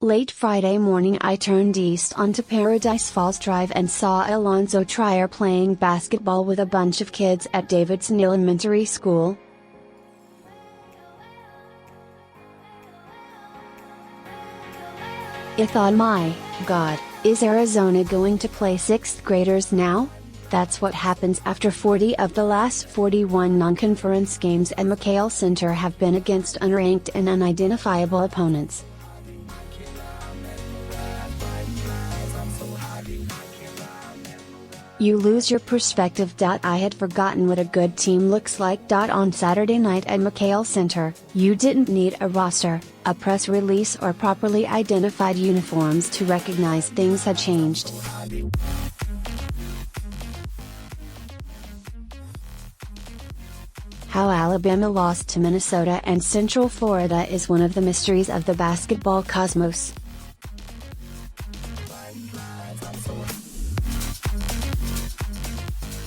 Late Friday morning I turned east onto Paradise Falls Drive and saw Allonzo Trier playing basketball with a bunch of kids at Davidson Elementary School. I thought, my God, is Arizona going to play 6th graders now? That's what happens after 40 of the last 41 non-conference games at McKale Center have been against unranked and unidentifiable opponents. You lose your perspective. I had forgotten what a good team looks like. On Saturday night at McKale Center, you didn't need a roster, a press release, or properly identified uniforms to recognize things had changed. How Alabama lost to Minnesota and Central Florida is one of the mysteries of the basketball cosmos.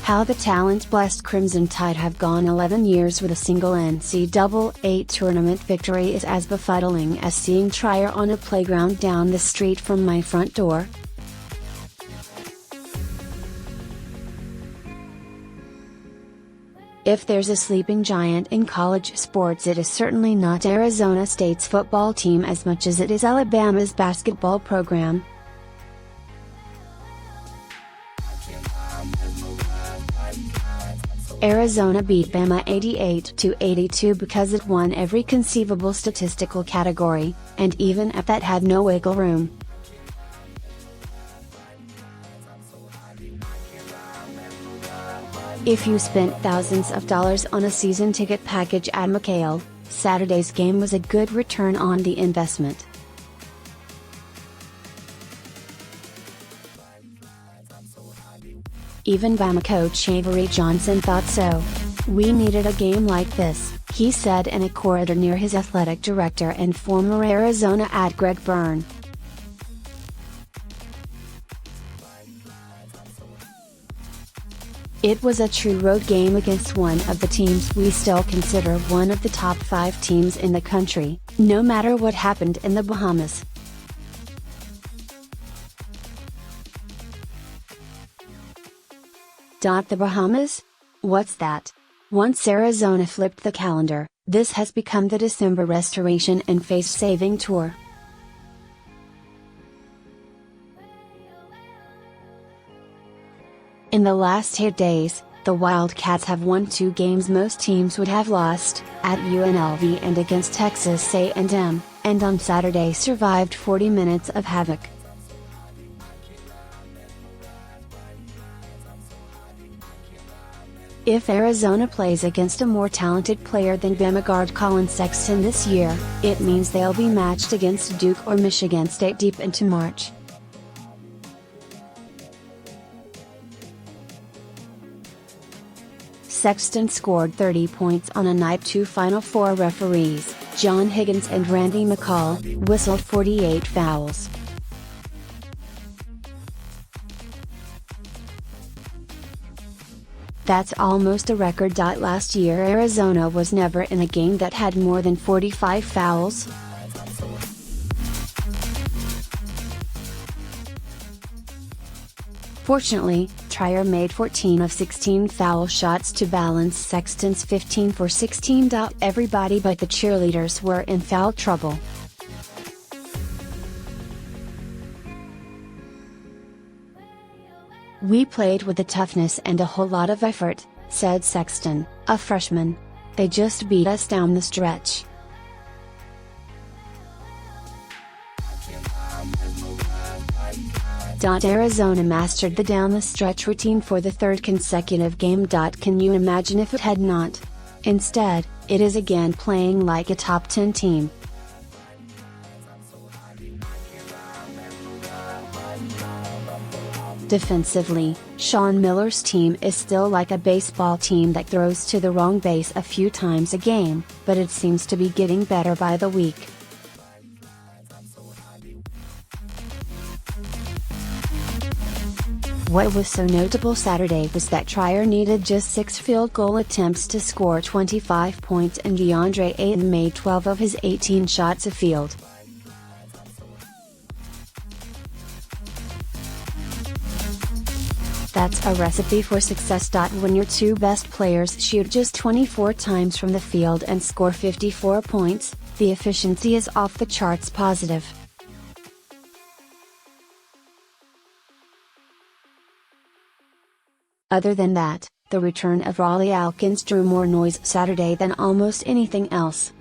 How the talent-blessed Crimson Tide have gone 11 years with a single NCAA tournament victory is as befuddling as seeing Trier on a playground down the street from my front door. If there's a sleeping giant in college sports, it is certainly not Arizona State's football team as much as it is Alabama's basketball program. Arizona beat Bama 88-82 because it won every conceivable statistical category, and even at that had no wiggle room. If you spent thousands of dollars on a season ticket package at McKale, Saturday's game was a good return on the investment. Even Bama coach Avery Johnson thought so. "We needed a game like this," he said in a corridor near his athletic director and former Arizona ad Greg Byrne. It was a true road game against one of the teams we still consider one of the top 5 teams in the country, no matter what happened in the Bahamas. The Bahamas? What's that? Once Arizona flipped the calendar, this has become the December restoration and face-saving tour. In the last 8 days, the Wildcats have won 2 games most teams would have lost, at UNLV and against Texas A&M, and on Saturday survived 40 minutes of havoc. If Arizona plays against a more talented player than Bama guard Collin Sexton this year, it means they'll be matched against Duke or Michigan State deep into March. Sexton scored 30 points on a night 2 Final Four referees, John Higgins and Randy McCall, whistled 48 fouls. That's almost a record. Last year Arizona was never in a game that had more than 45 fouls. Fortunately, Trier made 14 of 16 foul shots to balance Sexton's 15 for 16. Everybody but the cheerleaders were in foul trouble. "We played with a toughness and a whole lot of effort," said Sexton, a freshman. "They just beat us down the stretch." Arizona mastered the down-the-stretch routine for the 3rd consecutive game. Can you imagine if it had not? Instead, it is again playing like a top 10 team. Defensively, Sean Miller's team is still like a baseball team that throws to the wrong base a few times a game, but it seems to be getting better by the week. What was so notable Saturday was that Trier needed just 6 field goal attempts to score 25 points and DeAndre Ayton made 12 of his 18 shots afield. That's a recipe for success. When your two best players shoot just 24 times from the field and score 54 points, the efficiency is off the charts positive. Other than that, the return of Alkins drew more noise Saturday than almost anything else.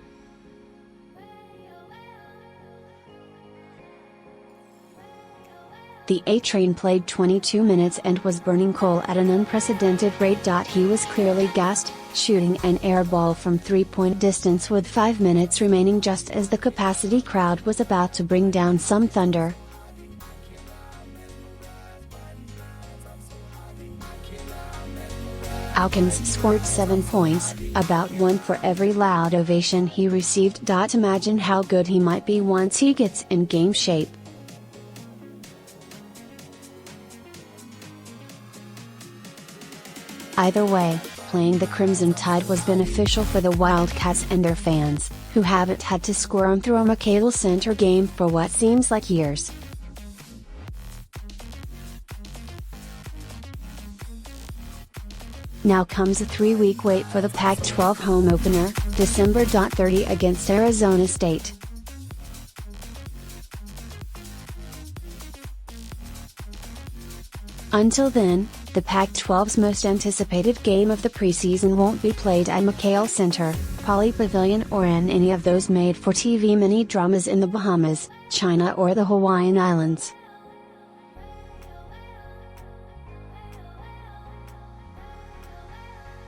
The A-Train played 22 minutes and was burning coal at an unprecedented rate. He was clearly gassed, shooting an air ball from three-point distance with 5 minutes remaining just as the capacity crowd was about to bring down some thunder. Alkins scored 7 points, about one for every loud ovation he received. Imagine how good he might be once he gets in game shape. Either way, playing the Crimson Tide was beneficial for the Wildcats and their fans, who haven't had to squirm through a McKale Center game for what seems like years. Now comes a 3-week wait for the Pac-12 home opener, December 30 against Arizona State. Until then, the Pac-12's most anticipated game of the preseason won't be played at McKale Center, Pauley Pavilion, or in any of those made-for-TV mini-dramas in the Bahamas, China, or the Hawaiian Islands.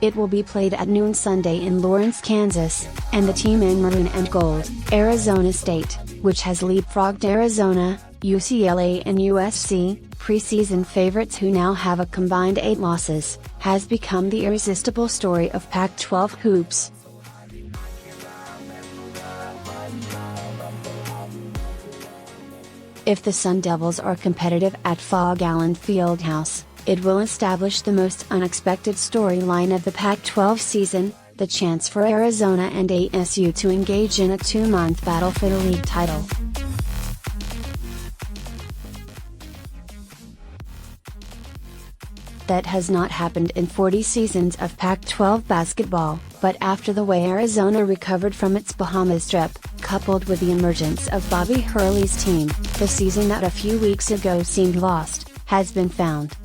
It will be played at noon Sunday in Lawrence, Kansas, and the team in maroon and gold, Arizona State, which has leapfrogged Arizona, UCLA and USC, preseason favorites who now have a combined 8 losses, has become the irresistible story of Pac-12 hoops. If the Sun Devils are competitive at Fog Allen Fieldhouse, it will establish the most unexpected storyline of the Pac-12 season, the chance for Arizona and ASU to engage in a 2-month battle for the league title. That has not happened in 40 seasons of Pac-12 basketball, but after the way Arizona recovered from its Bahamas trip, coupled with the emergence of Bobby Hurley's team, the season that a few weeks ago seemed lost, has been found.